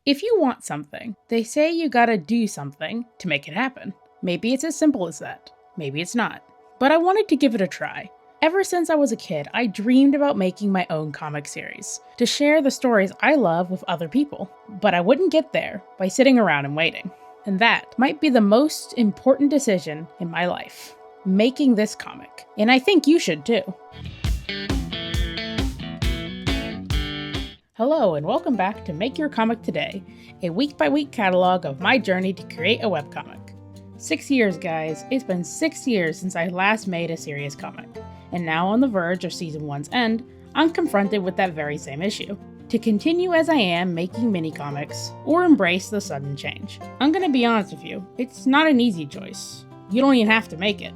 If you want something, they say you gotta do something to make it happen. Maybe it's as simple as that. Maybe it's not. But I wanted to give it a try. Ever since I was a kid, I dreamed about making my own comic series, to share the stories I love with other people. But I wouldn't get there by sitting around and waiting. And that might be the most important decision in my life. Making this comic. And I think you should too. Hello and welcome back to Make Your Comic Today, a week-by-week catalog of my journey to create a webcomic. 6 years, guys. It's been 6 years since I last made a serious comic. And now on the verge of Season 1's end, I'm confronted with that very same issue. To continue as I am making mini-comics, or embrace the sudden change. I'm gonna be honest with you, it's not an easy choice. You don't even have to make it.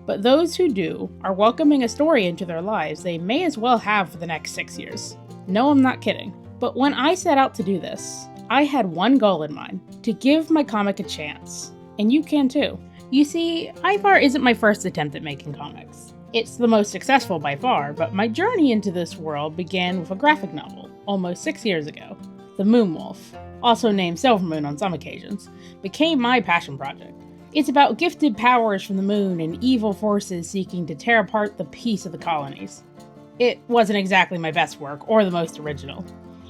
But those who do are welcoming a story into their lives they may as well have for the next 6 years. No, I'm not kidding. But when I set out to do this, I had one goal in mind, to give my comic a chance. And you can too. You see, IVAR isn't my first attempt at making comics. It's the most successful by far, but my journey into this world began with a graphic novel, almost 6 years ago. The Moon Wolf, also named Silvermoon on some occasions, became my passion project. It's about gifted powers from the moon and evil forces seeking to tear apart the peace of the colonies. It wasn't exactly my best work, or the most original.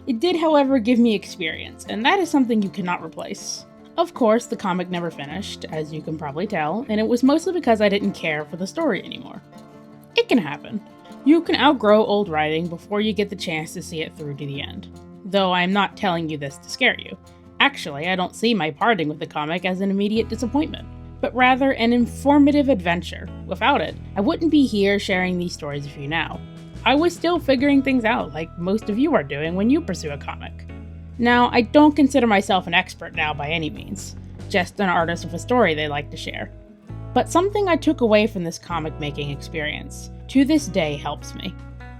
It did, however, give me experience, and that is something you cannot replace. Of course, the comic never finished, as you can probably tell, and it was mostly because I didn't care for the story anymore. It can happen. You can outgrow old writing before you get the chance to see it through to the end. Though I'm not telling you this to scare you. Actually, I don't see my parting with the comic as an immediate disappointment, but rather an informative adventure. Without it, I wouldn't be here sharing these stories with you now. I was still figuring things out like most of you are doing when you pursue a comic. Now, I don't consider myself an expert now by any means, just an artist with a story they like to share. But something I took away from this comic making experience, to this day helps me.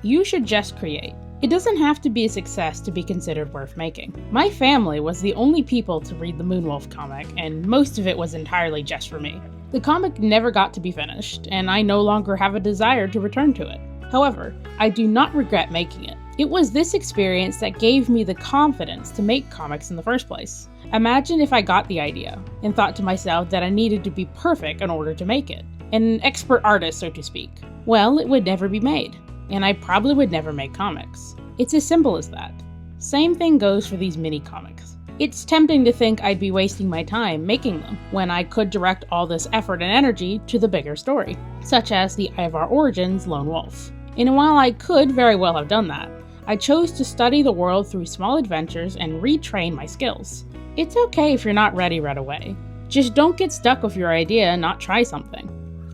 You should just create. It doesn't have to be a success to be considered worth making. My family was the only people to read the Moonwolf comic, and most of it was entirely just for me. The comic never got to be finished, and I no longer have a desire to return to it. However, I do not regret making it. It was this experience that gave me the confidence to make comics in the first place. Imagine if I got the idea, and thought to myself that I needed to be perfect in order to make it. An expert artist, so to speak. Well, it would never be made, and I probably would never make comics. It's as simple as that. Same thing goes for these mini comics. It's tempting to think I'd be wasting my time making them, when I could direct all this effort and energy to the bigger story, such as the IVAR Origins Lone Wolf. And while I could very well have done that, I chose to study the world through small adventures and retrain my skills. It's okay if you're not ready right away. Just don't get stuck with your idea and not try something.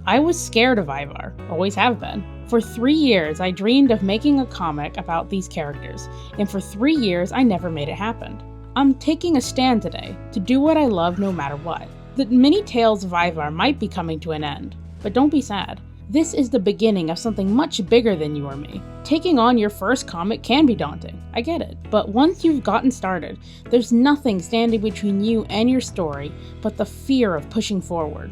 I was scared of IVAR, always have been. For 3 years, I dreamed of making a comic about these characters, and for 3 years, I never made it happen. I'm taking a stand today to do what I love no matter what. The mini tales of IVAR might be coming to an end, but don't be sad. This is the beginning of something much bigger than you or me. Taking on your first comic can be daunting, I get it, but once you've gotten started, there's nothing standing between you and your story but the fear of pushing forward.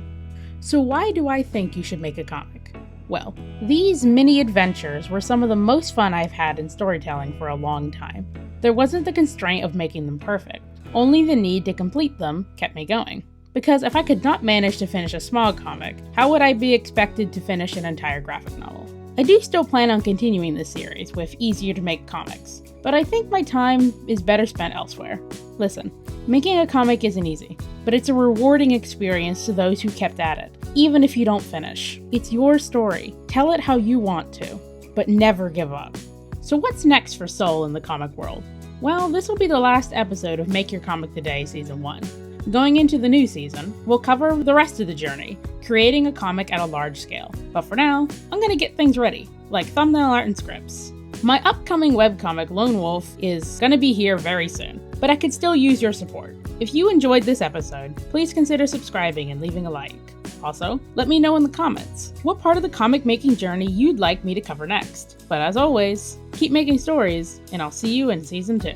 So why do I think you should make a comic? Well, these mini adventures were some of the most fun I've had in storytelling for a long time. There wasn't the constraint of making them perfect, only the need to complete them kept me going. Because if I could not manage to finish a small comic, how would I be expected to finish an entire graphic novel? I do still plan on continuing this series with easier to make comics, but I think my time is better spent elsewhere. Listen, making a comic isn't easy, but it's a rewarding experience to those who kept at it, even if you don't finish. It's your story. Tell it how you want to, but never give up. So what's next for Soul in the comic world? Well, this will be the last episode of Make Your Comic Today Season 1. Going into the new season, we'll cover the rest of the journey, creating a comic at a large scale. But for now, I'm gonna get things ready, like thumbnail art and scripts. My upcoming webcomic Lone Wolf is gonna be here very soon, but I could still use your support. If you enjoyed this episode, please consider subscribing and leaving a like. Also, let me know in the comments what part of the comic making journey you'd like me to cover next. But as always, keep making stories, and I'll see you in Season 2.